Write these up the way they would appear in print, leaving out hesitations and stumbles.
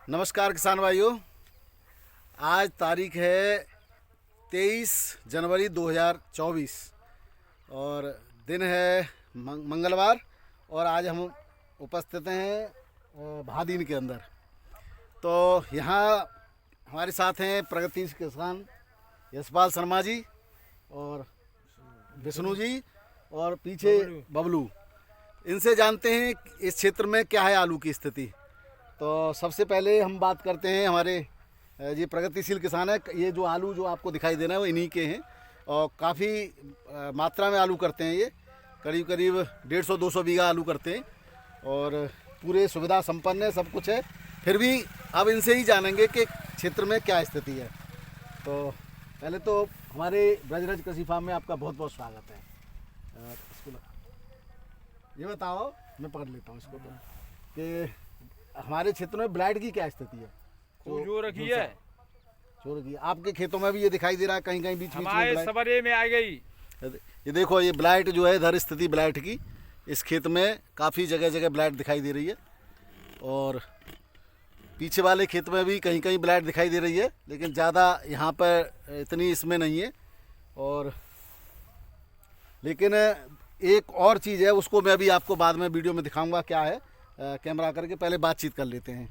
नमस्कार किसान भाइयों। आज तारीख है 23 जनवरी 2024 और दिन है मंगलवार और आज हम उपस्थित हैं भादीन के अंदर। तो यहाँ हमारे साथ हैं प्रगतिशील किसान यशपाल शर्मा जी और विष्णु जी और पीछे बबलू। इनसे जानते हैं इस क्षेत्र में क्या है आलू की स्थिति। तो सबसे पहले हम बात करते हैं हमारे ये प्रगतिशील किसान है। ये जो आलू जो आपको दिखाई दे रहा है वो इन्हीं के हैं और काफ़ी मात्रा में आलू करते हैं। ये करीब करीब 150-200 बीघा आलू करते हैं और पूरे सुविधा संपन्न है, सब कुछ है। फिर भी अब इनसे ही जानेंगे कि क्षेत्र में क्या स्थिति है। तो पहले तो हमारे ब्रजराज कृषि फार्म में आपका बहुत बहुत स्वागत है। इसको ये बताओ, मैं पकड़ लेता हूँ इसको कि हमारे क्षेत्र में ब्लाइट की क्या स्थिति है। जो रखी है चोर की आपके खेतों में भी ये दिखाई दे रहा है, कहीं कहीं बीच हमारे में सवरे में आ गई। ये देखो, ये ब्लाइट जो है इधर स्थिति ब्लाइट की इस खेत में काफ़ी जगह जगह ब्लाइट दिखाई दे रही है और पीछे वाले खेत में भी कहीं कहीं ब्लाइट दिखाई दे रही है, लेकिन ज़्यादा यहाँ पर इतनी इसमें नहीं है। और लेकिन एक और चीज़ है, उसको मैं अभी आपको बाद में वीडियो में दिखाऊंगा क्या है। कैमरा करके पहले बातचीत कर लेते हैं।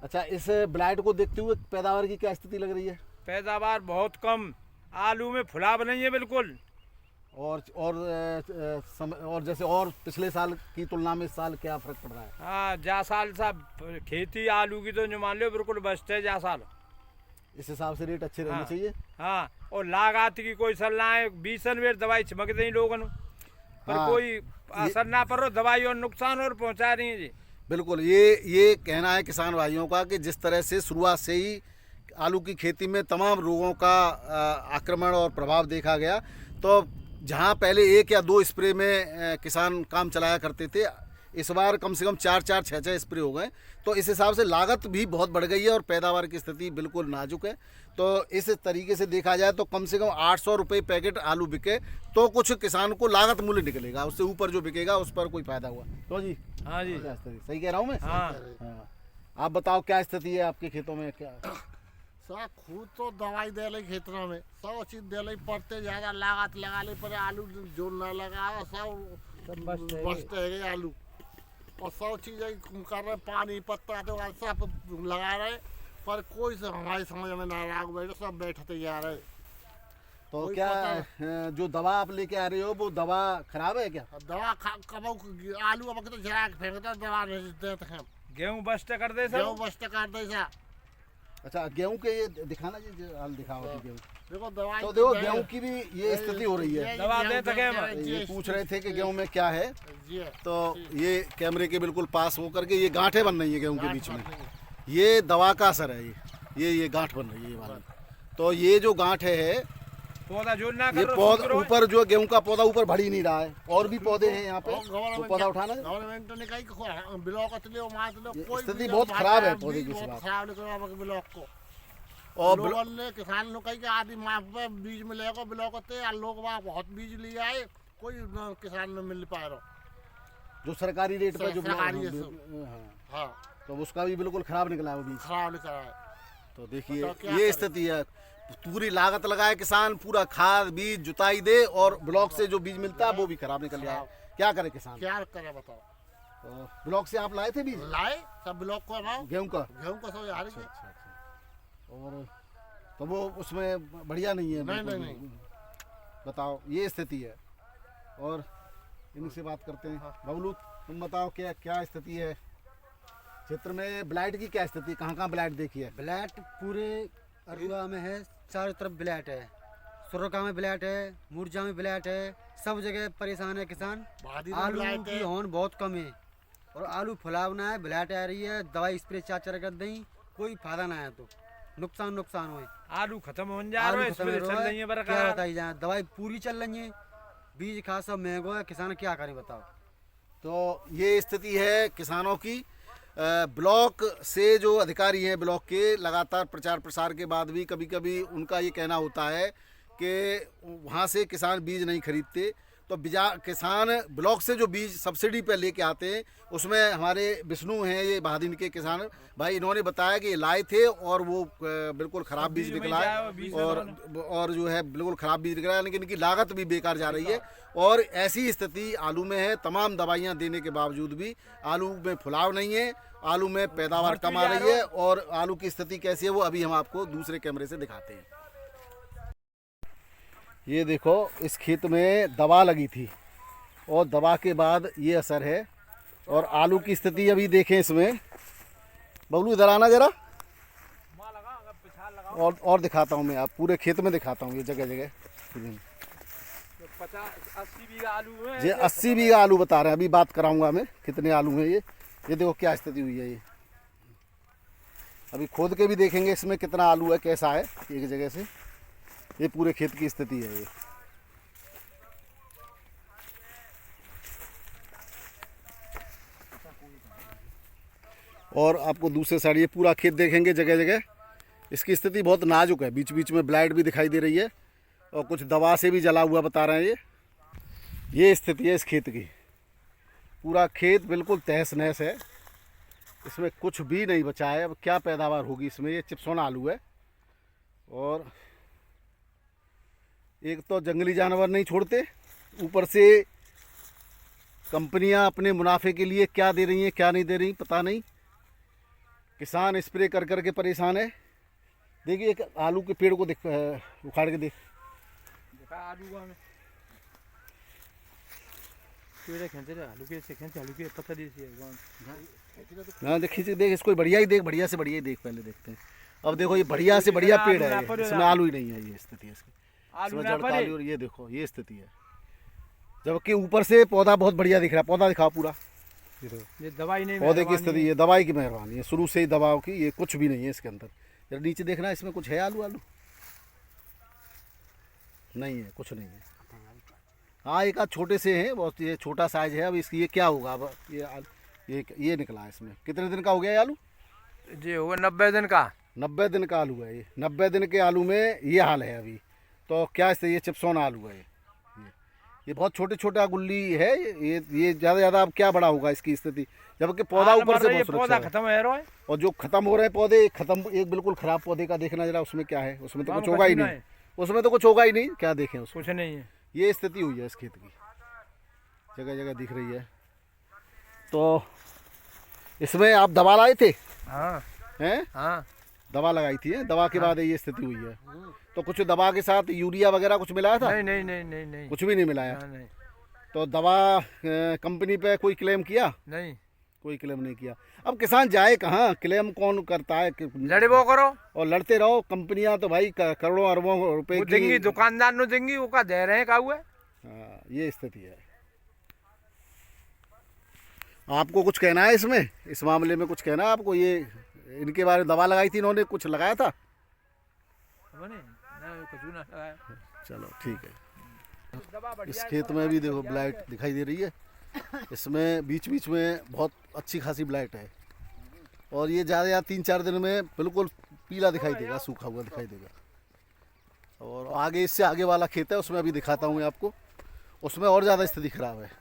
अच्छा, इस ब्लाइट को देखते हुए पैदावार की क्या स्थिति लग रही है? पैदावार बहुत कम, आलू में फुलाव नहीं है बिल्कुल। और जैसे और पिछले साल की तुलना में इस साल क्या फर्क पड़ रहा है? हाँ, जा साल साहब खेती आलू की तो जो मान लो बिल्कुल बचते है जा साल। इस हिसाब से रेट अच्छे रहने हाँ, चाहिए। हाँ, और लागत की कोई सलाह है, 20 बेर दवाई छिमक दें लोगों पर हाँ, कोई असर ना पड़ो, दवाई और नुकसान और पहुंचा रही है जी। बिल्कुल, ये कहना है किसान भाइयों का कि जिस तरह से शुरुआत से ही आलू की खेती में तमाम रोगों का आक्रमण और प्रभाव देखा गया, तो जहां पहले 1 या 2 स्प्रे में किसान काम चलाया करते थे, इस बार कम से कम 4-4, 6-6 स्प्रे हो गए। तो इस हिसाब से लागत भी बहुत बढ़ गई है और पैदावार की स्थिति बिल्कुल नाजुक है। तो इस तरीके से देखा जाए तो कम से कम 800 रुपये पैकेट आलू बिके तो कुछ किसान को लागत मूल्य निकलेगा, उससे ऊपर जो बिकेगा उस पर कोई फायदा हुआ। तो जी, हाँ जी, क्या स्थिति, सही कह रहा हूँ मैं? हाँ। हाँ, आप बताओ क्या स्थिति है आपके खेतों में? क्या सब खुद तो दवाई दे रही खेतों में, सब चीज दे रही, पड़ते ज्यादा लागत लगा ले पर आलू जो न लगा सब बचते है आलू। और सब चीज कर रहे, पानी पत्ता तो सब लगा रहे, पर कोई से हमारी समझ में ना आ रहा, सब बैठते जा रहे। तो क्या जो दवा आप लेके आ रहे हो वो दवा खराब है क्या? दवा कब आलू अब तो जरा फेंकते दवा नहीं देते हैं, गेहूँ बस्ट कर दे गेहूँ सब। बस्ट कर दे सा। अच्छा, गेहूं के ये दिखाना जी, हाल दिखाओ कि गेहूं। देखो दवाई तो देखो गेहूं की भी ये स्थिति हो रही है। दवा दे तक है। ये पूछ रहे थे कि गेहूं में क्या है, जी तो ये कैमरे के बिल्कुल पास होकर के ये गांठें बन रही है गेहूं के बीच में। ये दवा का असर है। ये गांठ बन रही है ये वाली। तो ये जो गांठ है, पौधा जो ना ये करो, पौधा ऊपर जो गेहूं का पौधा ऊपर बढ़ ही नहीं रहा है। और भी पौधे हैं यहाँ पे, तो पौधा उठाना है। गवर्नमेंट ने कही ब्लॉक लो मार लो, कोई स्थिति बहुत खराब है पौधे की। बहुत खराब निकला ब्लॉक को। और लोगों ने किसान ने कही कि आदि माह पे बीज मिलेगा ब्लॉक होते और लोग वहाँ बहुत बीज लिया है, कोई किसान में मिल पा रहा जो सरकारी रेट पर जो सरकारी है हाँ, हाँ, तो उसका भी बिल्कुल खराब निकला है वो बीज। खराब निकला है। तो देखिए बताओ क्या ये करें? स्थिति है। पूरी लागत लगाए किसान, पूरा खाद बीज जुताई दे और ब्लॉक से जो बीज मिलता है वो भी खराब निकल जाए। क्या करे किसान? क्या करे बताओ? तो ब्लॉक से आप लाए थे बीज लाए सब ब्लॉक को लाओ, गेहूं का? गेहूं का सब यार। और तो वो उसमें बढ़िया नहीं है? नहीं, बिल्कुल नहीं, भी। बताओ, ये स्थिति है। और इनसे बात करते हैं। बबलू, तुम बताओ क्या क्या स्थिति है क्षेत्र में? ब्लाइट की क्या स्थिति, कहाँ कहाँ ब्लाइट देखी है? ब्लैट पूरे अरुआ में है, चारों तरफ ब्लैट है। सुरका में ब्लैट है, मुरजा में ब्लैट है, सब जगह परेशान है किसान। भादी में आलू ब्लैट की है। होन बहुत कम है और आलू फुलावना है, ब्लैट आ रही है, दवाई स्प्रे 4-4 कर दें, कोई फायदा ना है, तो नुकसान हो। आलू खत्म हो जा रहा आलू है, खत्म स्प्रे हो चल रहा रही है है, क्या बरकरार। बताई जाए, दवाई पूरी चल रही है, बीज खास सब महंगो है, किसान क्या करें बताओ। तो ये स्थिति है किसानों की। ब्लॉक से जो अधिकारी हैं ब्लॉक के, लगातार प्रचार प्रसार के बाद भी कभी कभी उनका ये कहना होता है कि वहाँ से किसान बीज नहीं खरीदते, तो किसान ब्लॉक से जो बीज सब्सिडी पे लेके आते हैं उसमें हमारे विष्णु हैं ये बहादुर के किसान भाई, इन्होंने बताया कि ये लाए थे और वो बिल्कुल ख़राब बीज निकला है और जो है बिल्कुल ख़राब बीज निकला है, लेकिन इनकी लागत भी बेकार जा रही है। और ऐसी स्थिति आलू में है, तमाम दवाइयाँ देने के बावजूद भी आलू में फुलाव नहीं है, आलू में पैदावार कम आ रही है। और आलू की स्थिति कैसी है वो अभी हम आपको दूसरे कैमरे से दिखाते हैं। ये देखो इस खेत में दवा लगी थी और दवा के बाद ये असर है। और आलू की स्थिति अभी देखें इसमें, बबलू इधर आना जरा, और दिखाता हूँ मैं, आप पूरे खेत में दिखाता हूँ ये जगह जगह। 50-80 बीघा आलू है, ये 80 बीघा आलू बता रहे हैं, अभी बात कराऊंगा मैं कितने आलू हैं ये देखो क्या स्थिति हुई है। ये अभी खोद के भी देखेंगे इसमें कितना आलू है, कैसा है एक जगह से। ये पूरे खेत की स्थिति है ये। और आपको दूसरे साइड ये पूरा खेत देखेंगे जगह जगह, इसकी स्थिति बहुत नाजुक है, बीच बीच में ब्लाइट भी दिखाई दे रही है और कुछ दवा से भी जला हुआ बता रहे हैं। ये स्थिति है इस खेत की, पूरा खेत बिल्कुल तहस नहस है, इसमें कुछ भी नहीं बचा है। अब क्या पैदावार होगी इसमें। ये चिप्सोना आलू है और एक तो जंगली जानवर नहीं छोड़ते, ऊपर से कंपनियां अपने मुनाफे के लिए क्या दे रही हैं क्या नहीं दे रही पता नहीं। किसान स्प्रे कर कर के परेशान है। देखिए एक आलू के पेड़ को उखाड़ के देखा आलू में पेड़ खींचे आलू के पत्थर हाँ देखिए देख इसको बढ़िया ही देख, बढ़िया से बढ़िया ही देख, पहले देखते हैं। अब देखो ये बढ़िया से बढ़िया पेड़ है, इसमें आलू ही नहीं है। ये स्थिति है इसकी, इसमें जड़ काली और ये देखो ये स्थिति है, जबकि ऊपर से पौधा बहुत बढ़िया दिख रहा है। पौधा दिखाओ पूरा, ये दवाई नहीं, पौधे की स्थिति ये दवाई की मेहरबानी है, शुरू से ही दवाओं की, ये कुछ भी नहीं है इसके अंदर। जरा नीचे देखना इसमें कुछ है आलू नहीं है, कुछ नहीं है। हाँ एक आध छोटे से हैं, बहुत ये छोटा साइज है। अब इसकी ये क्या होगा, अब ये निकला है इसमें। कितने दिन का हो गया ये आलू? जी होगा 90 दिन का। 90 दिन का आलू है ये। 90 दिन के आलू में ये हाल है अभी। तो क्या इससे ये चिप्सोना आलू है ये बहुत छोटे छोटा गुल्ली है ये ज़्यादा ज़्यादा अब क्या बड़ा होगा इसकी स्थिति, जबकि पौधा ऊपर से बहुत पौधा खत्म है और जो खत्म हो रहे हैं पौधे खत्म, एक बिल्कुल खराब पौधे का देखना जरा, उसमें क्या है, उसमें तो कुछ होगा ही नहीं, उसमें तो कुछ होगा ही नहीं, क्या देखें उसमें कुछ नहीं है। ये स्थिति हुई है इस खेत की, जगह जगह दिख रही है। तो इसमें आप दवा लाए थे? हाँ हैं? हाँ दवा लगाई थी, दवा के बाद ये स्थिति हुई है। तो कुछ दवा के साथ यूरिया वगैरह कुछ मिलाया था? नहीं नहीं नहीं नहीं, कुछ भी नहीं मिलाया। नहीं। तो दवा कंपनी पे कोई क्लेम किया? नहीं, कोई क्लेम नहीं किया। अब किसान जाए कहाँ, क्लेम कौन करता है? लड़े वो करो और लड़ते रहो। कंपनियां तो भाई करोड़ों अरबों रुपए की देंगी, दुकानदार नो देंगी, वो का दे रहे हैं का हुआ। हाँ ये स्थिति है। आपको कुछ कहना है इसमें, इस मामले में कुछ कहना है आपको? ये इनके बारे में दवा लगाई थी इन्होंने, कुछ लगाया था? चलो ठीक है। इस खेत में भी देखो ब्लाइट दिखाई दे रही है, इसमें बीच बीच में बहुत अच्छी खासी ब्लाइट है और ये ज़्यादा 3-4 दिन में बिल्कुल पीला दिखाई देगा, सूखा हुआ दिखाई देगा। और आगे इससे आगे वाला खेत है उसमें अभी दिखाता हूँ मैं आपको, उसमें और ज़्यादा स्थिति खराब है।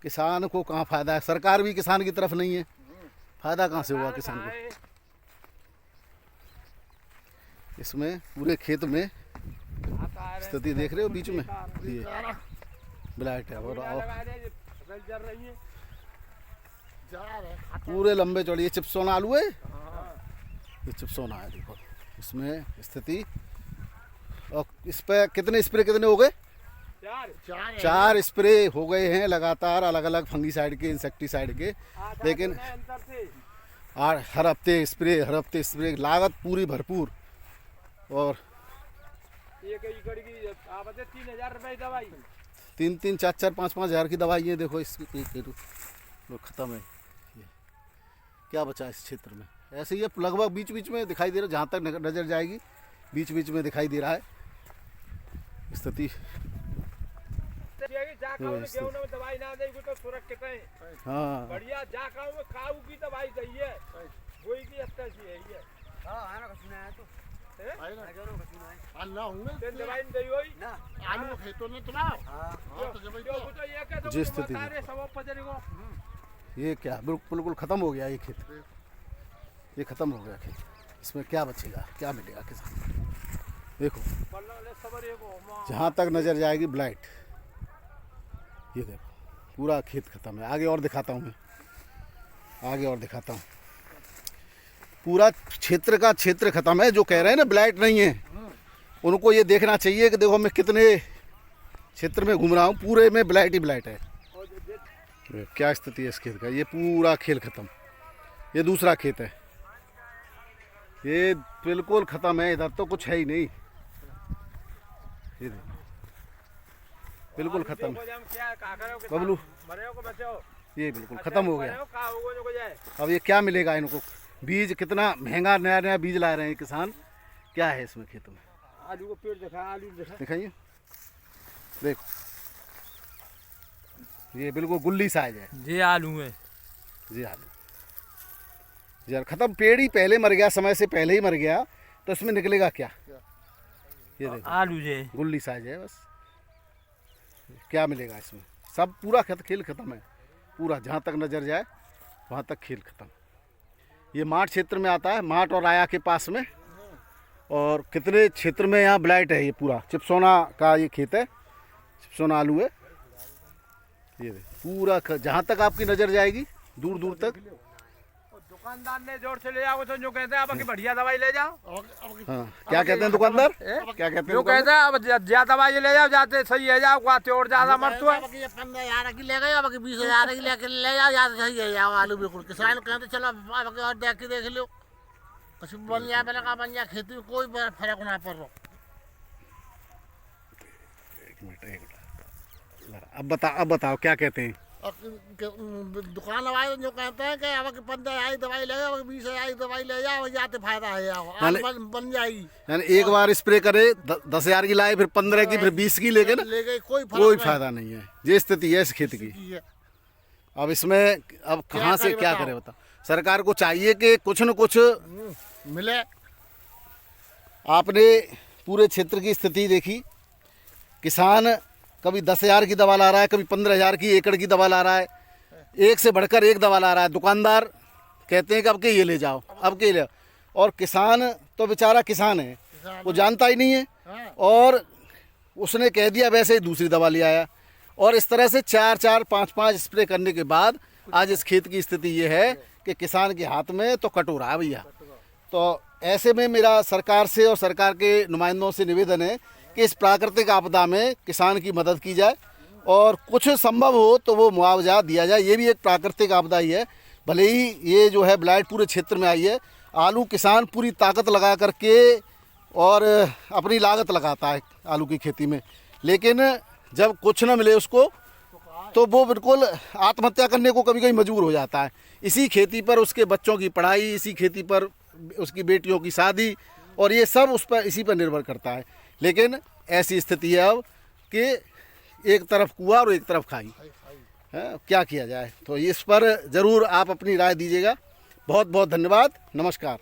किसान को कहाँ फायदा है, सरकार भी किसान की तरफ नहीं है, फायदा कहाँ से हुआ किसान को? इसमें पूरे खेत में स्थिति देख रहे हो, बीच में ये ब्लाइट है और पूरे लंबे चौड़े। ये चिप्सोना आलू है, ये चिप्सोना है देखो इसमें स्थिति। और इस पे कितने स्प्रे कितने हो गए? 4 स्प्रे हो गए हैं लगातार, अलग अलग फंगीसाइड के, इंसेक्टिसाइड के। लेकिन हर हफ्ते स्प्रे, लागत पूरी भरपूर। और 3,000 रुपए दवाई, 3-3, 4-4, 5-5 हज़ार की दवाई है। देखो इसकी ख़त्म है। ये क्या बचा इस क्षेत्र में? ऐसे ही लगभग बीच बीच में दिखाई दे रहा है, जहाँ तक नज़र जाएगी बीच बीच में दिखाई दे रहा है स्थिति। दवाई ना देगी तो सुरक्षित है। हाँ बढ़िया जा खाऊ की दवाई चाहिए, वही की अच्छी है। ना होंगे तेल दवाई नहीं दी हुई आलू खेतों में तुम्हारा हाँ तो जब जो तो ये के तो जिस स्थिति बता रहे सब पजरी को ये क्या बिल्कुल ख़त्म हो गया ये खेत, ये ख़त्म हो गया खेत। इसमें क्या बचेगा, क्या मिलेगा किसान? देखो जहाँ तक नज़र जाएगी ब्लाइट, ये देखो पूरा खेत ख़त्म है। आगे और दिखाता हूँ मैं, आगे और दिखाता हूँ। पूरा क्षेत्र का क्षेत्र ख़त्म है। जो कह रहे हैं ना ब्लाइट नहीं है, उनको ये देखना चाहिए कि देखो मैं कितने क्षेत्र में घूम रहा हूँ, पूरे में ब्लाइट ही ब्लाइट है। क्या स्थिति है इस खेत का? ये पूरा खेल ख़त्म। ये दूसरा खेत है, ये बिल्कुल ख़त्म है। इधर तो कुछ है ही नहीं, ये देखो बिल्कुल ख़त्म है। बबलू ये बिल्कुल ख़त्म हो गया। अब ये क्या मिलेगा इनको? बीज कितना महंगा नया नया बीज ला रहे हैं किसान, क्या है इसमें खेतों में? आलू को पेड़ दिखा, आलू दिखा, दिखाइए, देखो ये बिल्कुल गुल्ली साइज है। ये आलू है, जी आलू यार ख़त्म। पेड़ ही पहले मर गया, समय से पहले ही मर गया, तो इसमें निकलेगा क्या? ये देखो आलू जे गुल्ली साइज है बस। क्या मिलेगा इसमें? सब पूरा खेल ख़त्म है, पूरा जहाँ तक नज़र जाए वहाँ तक खेल ख़त्म। ये माठ क्षेत्र में आता है, माठ और आया के पास में। और कितने क्षेत्र में यहाँ ब्लाइट है। ये पूरा चिपसोना का ये खेत है, चिपसोना आलू है। ये पूरा जहाँ तक आपकी नज़र जाएगी दूर दूर तक। दुकानदार ने जोर से ले जाओ तो जो कहते हैं अब की बढ़िया दवाई ले जाओ। हाँ क्या कहते हैं दुकानदार? क्या कहते हैं जो कहते हैं अब ज्यादा दवाई ले जाओ, जाते सही है जाओ, आते और ज्यादा मत तो है। 15,000 की ले गए, अब 20,000 की लेके ले जाओ, या तो सही है जाओ आलू बिल्कुल। किसान कहते चलो अब और देख के देख लो, कुछ बन जाए, मैंने कहा बन जाए, खेती में कोई फर्क ना पड़ रहा। एक मिनट अब बताओ क्या कहते हैं? दुकान वाले जो कहते हैं कि अब 15,000 दवाई ले जाओ, 20,000 दवाई ले जाओ, जाते फायदा है जाओ, बन जाएगी। यानी एक बार स्प्रे करे 10,000 की लाए, फिर 15 की, फिर 20 की लेके ना ले गए, कोई फायदा नहीं है। ये स्थिति है इस खेत की। अब इसमें अब कहाँ से क्या करे बताओ? सरकार को चाहिए कि कुछ न कुछ मिले। आपने पूरे क्षेत्र की स्थिति देखी, किसान कभी 10,000 की दवा ला रहा है, कभी 15,000 की एकड़ की दवा ला रहा है, एक से बढ़कर एक दवा ला रहा है। दुकानदार कहते हैं कि अब के ये ले जाओ, अब के ले जाओ। और किसान तो बेचारा किसान है, वो जानता ही नहीं है, और उसने कह दिया वैसे ही दूसरी दवा ले आया। और इस तरह से 4-4, 5-5 स्प्रे करने के बाद आज इस खेत की स्थिति ये है कि किसान के हाथ में तो कटोरा है भैया। तो ऐसे में मेरा सरकार से और सरकार के नुमाइंदों से निवेदन है कि इस प्राकृतिक आपदा में किसान की मदद की जाए, और कुछ संभव हो तो वो मुआवजा दिया जाए। ये भी एक प्राकृतिक आपदा ही है, भले ही ये जो है ब्लाइट पूरे क्षेत्र में आई है। आलू किसान पूरी ताकत लगा करके और अपनी लागत लगाता है आलू की खेती में, लेकिन जब कुछ न मिले उसको तो वो बिल्कुल आत्महत्या करने को कभी कभी मजबूर हो जाता है। इसी खेती पर उसके बच्चों की पढ़ाई, इसी खेती पर उसकी बेटियों की शादी, और ये सब उस पर इसी पर निर्भर करता है। लेकिन ऐसी स्थिति है अब कि एक तरफ कुआं और एक तरफ खाई है, क्या किया जाए? तो इस पर ज़रूर आप अपनी राय दीजिएगा। बहुत बहुत धन्यवाद, नमस्कार।